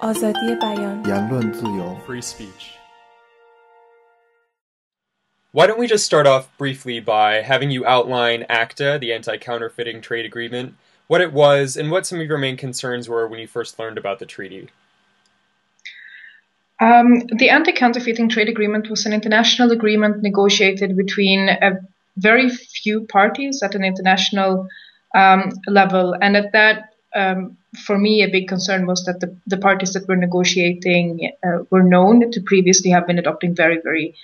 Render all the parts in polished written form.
آزادی بیان言论自由 Free speech. Why don't we just start off briefly by having you outline ACTA, the Anti-Counterfeiting Trade Agreement, what it was, and what some of your main concerns were when you first learned about the treaty. The Anti-Counterfeiting Trade Agreement was an international agreement negotiated between a very few parties at an international level. And at that, for me, a big concern was that the parties that were negotiating were known to previously have been adopting very, very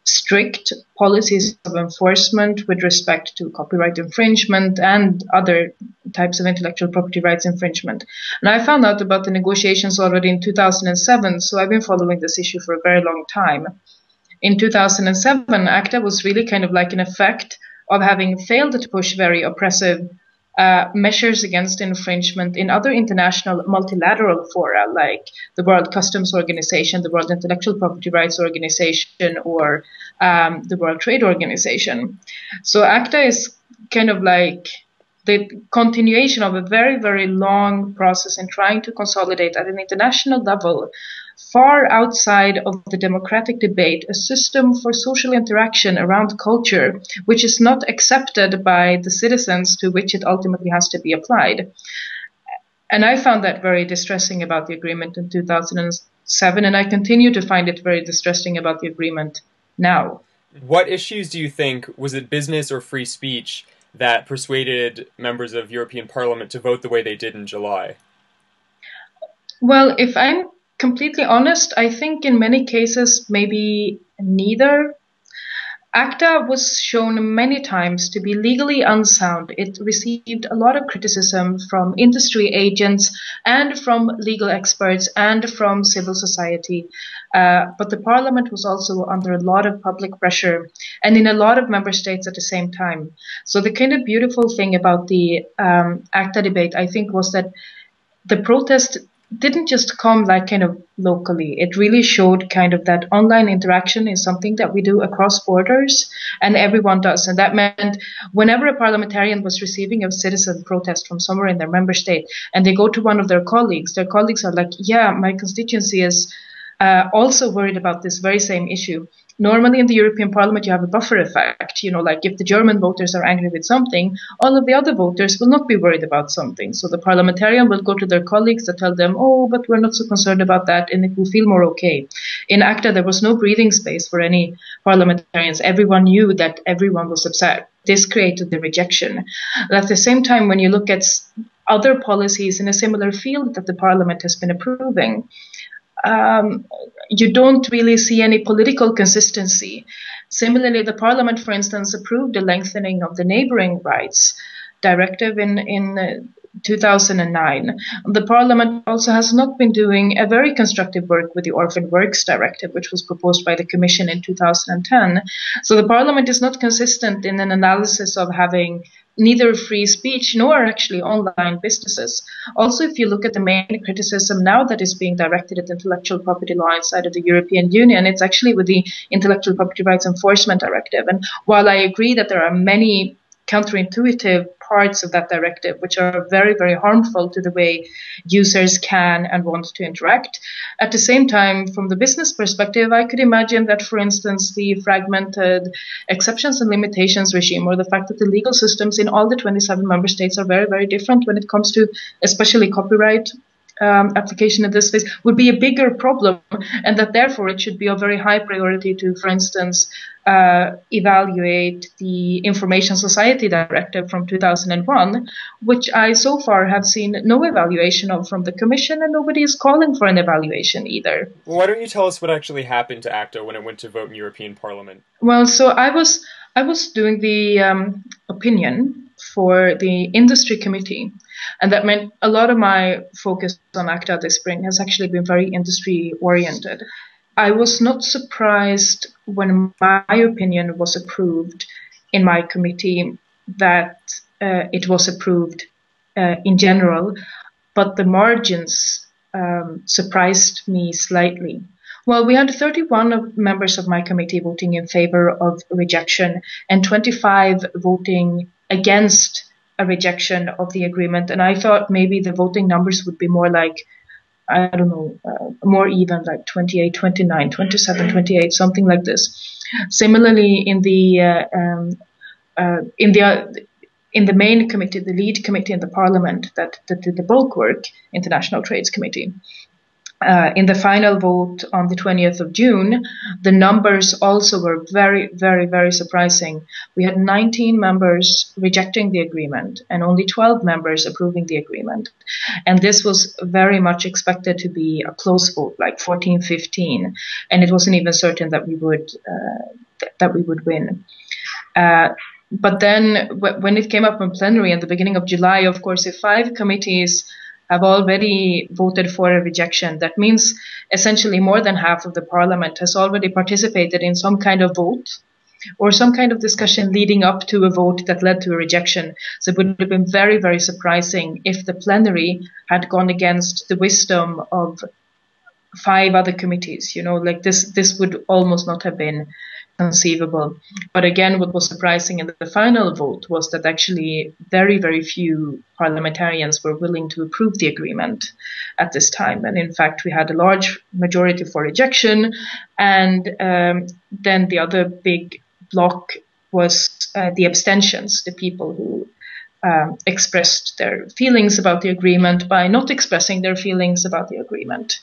strict policies of enforcement with respect to copyright infringement and other types of intellectual property rights infringement. And I found out about the negotiations already in 2007, so I've been following this issue for a very long time. In 2007, ACTA was really kind of like an effect of having failed to push very oppressive measures against infringement in other international multilateral fora like the World Customs Organization, the World Intellectual Property Rights Organization, or the World Trade Organization. So ACTA is kind of like the continuation of a very, very long process in trying to consolidate at an international level, far outside of the democratic debate, a system for social interaction around culture, which is not accepted by the citizens to which it ultimately has to be applied. And I found that very distressing about the agreement in 2007, and I continue to find it very distressing about the agreement now. What issues do you think, was it business or free speech, that persuaded members of European Parliament to vote the way they did in July? Well, if I'm completely honest, I think in many cases, maybe neither. ACTA was shown many times to be legally unsound. It received a lot of criticism from industry agents and from legal experts and from civil society. But the parliament was also under a lot of public pressure and in a lot of member states at the same time. So the kind of beautiful thing about the ACTA debate, I think, was that the protest didn't just come like kind of locally. It really showed kind of that online interaction is something that we do across borders and everyone does. And that meant whenever a parliamentarian was receiving a citizen protest from somewhere in their member state and they go to one of their colleagues are like, yeah, my constituency is also worried about this very same issue. Normally in the European Parliament, you have a buffer effect. You know, like if the German voters are angry with something, all of the other voters will not be worried about something. So the parliamentarian will go to their colleagues to tell them, oh, but we're not so concerned about that, and it will feel more okay. In ACTA, there was no breathing space for any parliamentarians. Everyone knew that everyone was upset. This created the rejection. But at the same time, when you look at other policies in a similar field that the parliament has been approving, you don't really see any political consistency. Similarly, the parliament, for instance, approved the lengthening of the neighboring rights directive in 2009. The parliament also has not been doing a very constructive work with the orphan works directive, which was proposed by the commission in 2010. So the parliament is not consistent in an analysis of having neither free speech nor actually online businesses. Also, if you look at the main criticism now that is being directed at intellectual property law inside of the European Union, it's actually with the Intellectual Property Rights Enforcement Directive. And while I agree that there are many counterintuitive parts of that directive which are very, very harmful to the way users can and want to interact, at the same time, from the business perspective, I could imagine that, for instance, the fragmented exceptions and limitations regime, or the fact that the legal systems in all the 27 member states are very, very different when it comes to especially copyright application in this phase, would be a bigger problem, and that therefore it should be a very high priority to, for instance, evaluate the Information Society Directive from 2001, which I so far have seen no evaluation of from the Commission, and nobody is calling for an evaluation either. Well, why don't you tell us what actually happened to ACTA when it went to vote in European Parliament? Well, so I was doing the opinion for the industry committee, and that meant a lot of my focus on ACTA this spring has actually been very industry oriented. I was not surprised when my opinion was approved in my committee that it was approved in general, but the margins surprised me slightly. Well, we had 31 members of my committee voting in favor of rejection and 25 voting against a rejection of the agreement. And I thought maybe the voting numbers would be more like I don't know, more even, like 28, 29, 27, 28, something like this. Similarly, in the main committee, the lead committee in the parliament that did the bulk work, International Trades Committee, in the final vote on the 20th of June, the numbers also were very, very, very surprising. We had 19 members rejecting the agreement and only 12 members approving the agreement. And this was very much expected to be a close vote, like 14-15, and it wasn't even certain that we would win. But then when it came up in plenary in the beginning of July, of course, if 5 committees have already voted for a rejection, that means essentially more than half of the parliament has already participated in some kind of vote or some kind of discussion leading up to a vote that led to a rejection. So it would have been very, very surprising if the plenary had gone against the wisdom of 5 other committees. Like this would almost not have been conceivable. But again, what was surprising in the final vote was that actually very, very few parliamentarians were willing to approve the agreement at this time. And in fact, we had a large majority for rejection. And then the other big block was the abstentions, the people who expressed their feelings about the agreement by not expressing their feelings about the agreement.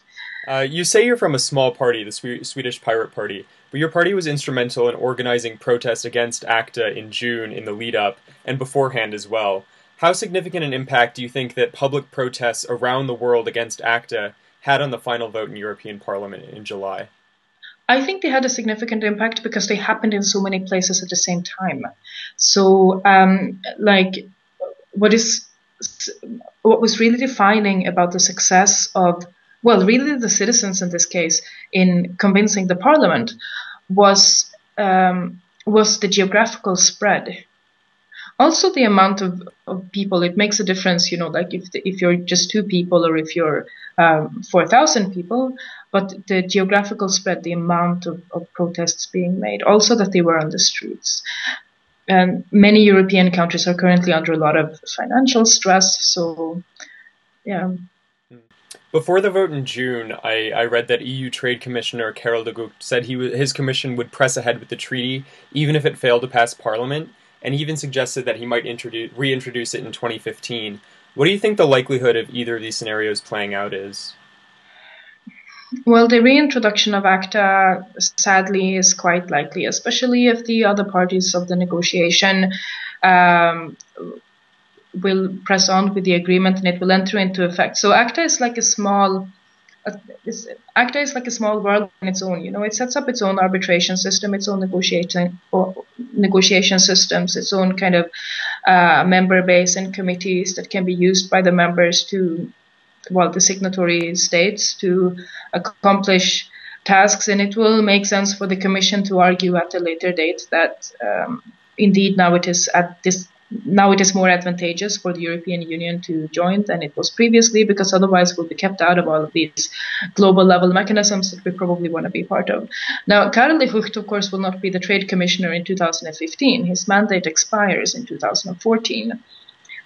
You say you're from a small party, the Swedish Pirate Party, but your party was instrumental in organizing protests against ACTA in June in the lead-up, and beforehand as well. How significant an impact do you think that public protests around the world against ACTA had on the final vote in European Parliament in July? I think they had a significant impact because they happened in so many places at the same time. So, what was really defining about the success of, well, really the citizens in this case, in convincing the parliament was the geographical spread. Also, the amount of people, it makes a difference, like if you're just 2 people or if you're 4,000 people, but the geographical spread, the amount of protests being made, also that they were on the streets. And many European countries are currently under a lot of financial stress, so yeah. Before the vote in June, I read that EU Trade Commissioner Karel de Gucht said his commission would press ahead with the treaty, even if it failed to pass Parliament, and he even suggested that he might reintroduce it in 2015. What do you think the likelihood of either of these scenarios playing out is? Well, the reintroduction of ACTA, sadly, is quite likely, especially if the other parties of the negotiation will press on with the agreement and it will enter into effect. So ACTA is like a small world on its own. It sets up its own arbitration system, its own negotiation systems, its own kind of member base and committees that can be used by the members the signatory states to accomplish tasks. And it will make sense for the Commission to argue at a later date that indeed now it is more advantageous for the European Union to join than it was previously, because otherwise we'll be kept out of all of these global level mechanisms that we probably want to be part of. Now, Karel de Gucht, of course, will not be the Trade Commissioner in 2015. His mandate expires in 2014.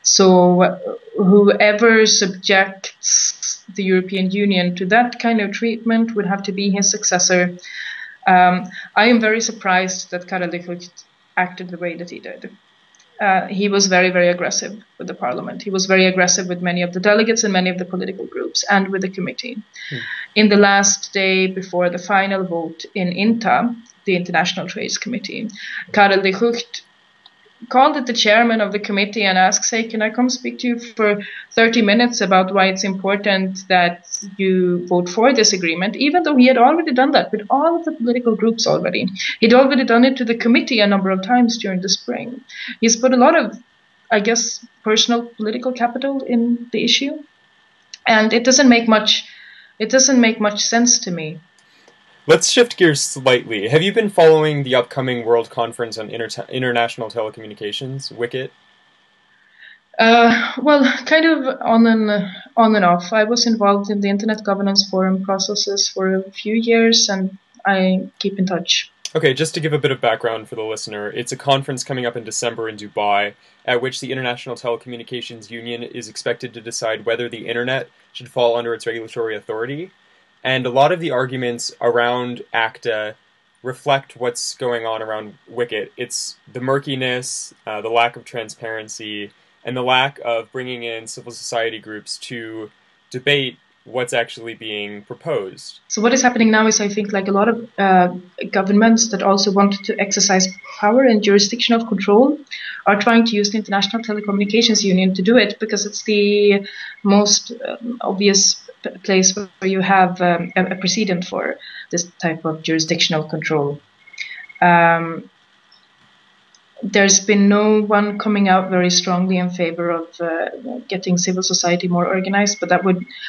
So whoever subjects the European Union to that kind of treatment would have to be his successor. I am very surprised that Karel de Gucht acted the way that he did. He was very, very aggressive with the parliament. He was very aggressive with many of the delegates and many of the political groups and with the committee. In the last day before the final vote in INTA, the International Trades Committee, Karel de Gucht called the chairman of the committee and asked, "Hey, can I come speak to you for 30 minutes about why it's important that you vote for this agreement?" Even though he had already done that with all of the political groups already. He'd already done it to the committee a number of times during the spring. He's put a lot of, I guess, personal political capital in the issue. And it doesn't make much sense to me. Let's shift gears slightly. Have you been following the upcoming World Conference on International Telecommunications, WICIT? Well, kind of on and off. I was involved in the Internet Governance Forum processes for a few years, and I keep in touch. Okay, just to give a bit of background for the listener, it's a conference coming up in December in Dubai, at which the International Telecommunications Union is expected to decide whether the internet should fall under its regulatory authority. And a lot of the arguments around ACTA reflect what's going on around WICIT. It's the murkiness, the lack of transparency, and the lack of bringing in civil society groups to debate what's actually being proposed. So what is happening now is, I think, like a lot of governments that also want to exercise power and jurisdictional control are trying to use the International Telecommunications Union to do it, because it's the most obvious place where you have a precedent for this type of jurisdictional control. There's been no one coming out very strongly in favor of getting civil society more organized,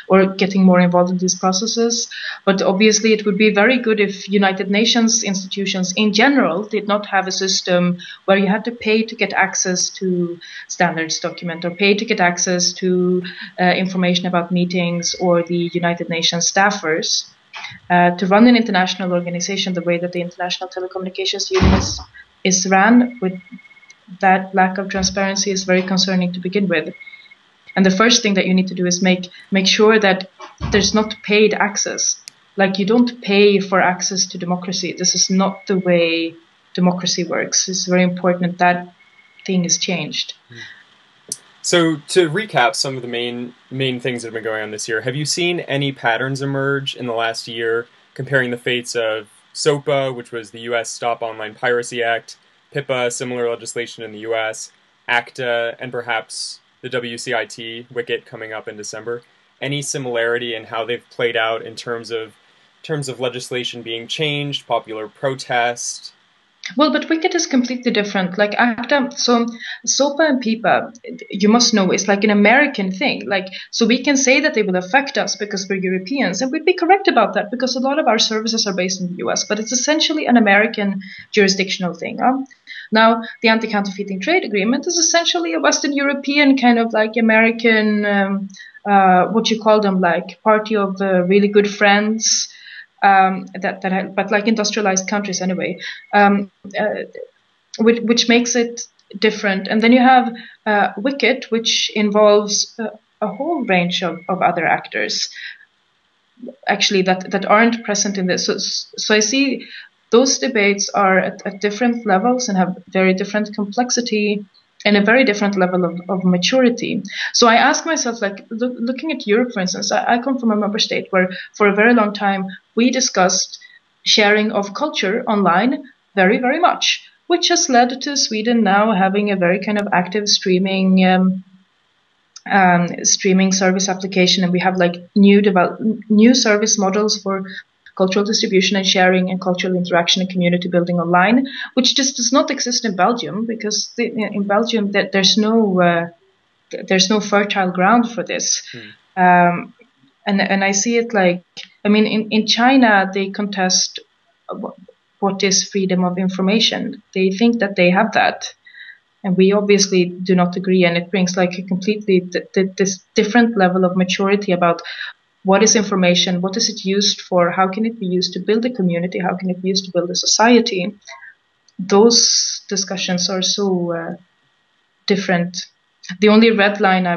or getting more involved in these processes. But obviously, it would be very good if United Nations institutions in general did not have a system where you had to pay to get access to standards document, or pay to get access to information about meetings, or the United Nations staffers. To run an international organization the way that the International Telecommunications Union is ran, with that lack of transparency, is very concerning to begin with. And the first thing that you need to do is make sure that there's not paid access. Like, you don't pay for access to democracy. This is not the way democracy works. It's very important that thing is changed. So to recap some of the main things that have been going on this year, have you seen any patterns emerge in the last year comparing the fates of SOPA, which was the U.S. Stop Online Piracy Act, PIPA, similar legislation in the U.S., ACTA, and perhaps the WCIT, WICIT, coming up in December? Any similarity in how they've played out in terms of legislation being changed, popular protest? Well, but WICIT is completely different. Like ACTA, so SOPA and PIPA, you must know, is like an American thing. Like, so we can say that they will affect us because we're Europeans, and we'd be correct about that because a lot of our services are based in the US, but it's essentially an American jurisdictional thing. Now, the Anti-Counterfeiting Trade Agreement is essentially a Western European kind of like American, what you call them, like party of really good friends. But like industrialized countries anyway, which makes it different. And then you have WICIT, which involves a whole range of other actors, actually, that aren't present in this. So I see those debates are at different levels and have very different complexity and a very different level of maturity. So I ask myself, like, looking at Europe, for instance, I come from a member state where for a very long time we discussed sharing of culture online very, very much, which has led to Sweden now having a very kind of active streaming service application, and we have like new service models for cultural distribution and sharing and cultural interaction and community building online, which just does not exist in Belgium, because in Belgium there's no fertile ground for this. And I see it like, I mean, in China they contest what is freedom of information. They think that they have that, and we obviously do not agree, and it brings like a completely this different level of maturity about what is information, what is it used for, how can it be used to build a community, how can it be used to build a society. Those discussions are so different. The only red line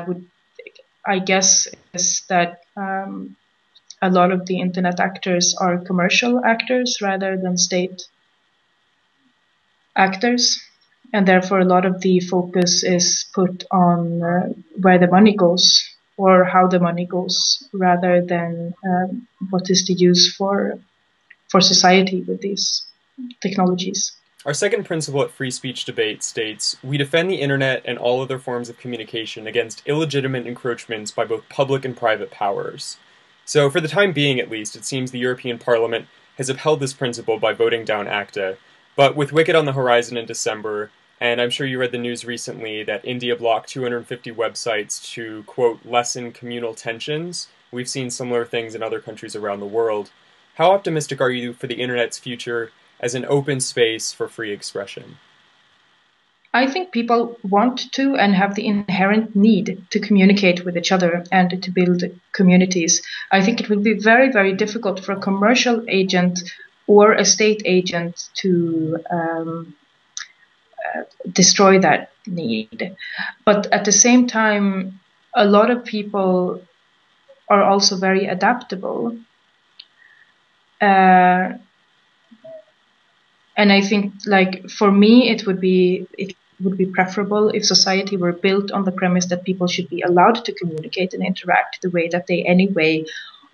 I guess, is that a lot of the internet actors are commercial actors rather than state actors, and therefore a lot of the focus is put on where the money goes, or how the money goes, rather than what is the use for society with these technologies. Our second principle at Free Speech Debate states, "We defend the internet and all other forms of communication against illegitimate encroachments by both public and private powers." So for the time being, at least, it seems the European Parliament has upheld this principle by voting down ACTA. But with WICIT on the horizon in December, and I'm sure you read the news recently that India blocked 250 websites to, quote, lessen communal tensions. We've seen similar things in other countries around the world. How optimistic are you for the internet's future as an open space for free expression? I think people want to and have the inherent need to communicate with each other and to build communities. I think it will be very, very difficult for a commercial agent or a state agent to destroy that need. But at the same time, a lot of people are also very adaptable. And I think, like, for me, it would be preferable if society were built on the premise that people should be allowed to communicate and interact the way that they anyway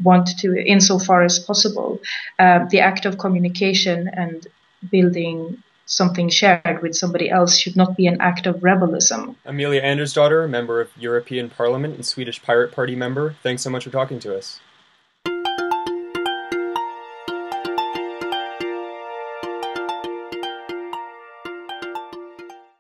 want to, insofar as possible. The act of communication and building something shared with somebody else should not be an act of rebellism. Amelia Andersdotter, member of European Parliament and Swedish Pirate Party member, thanks so much for talking to us.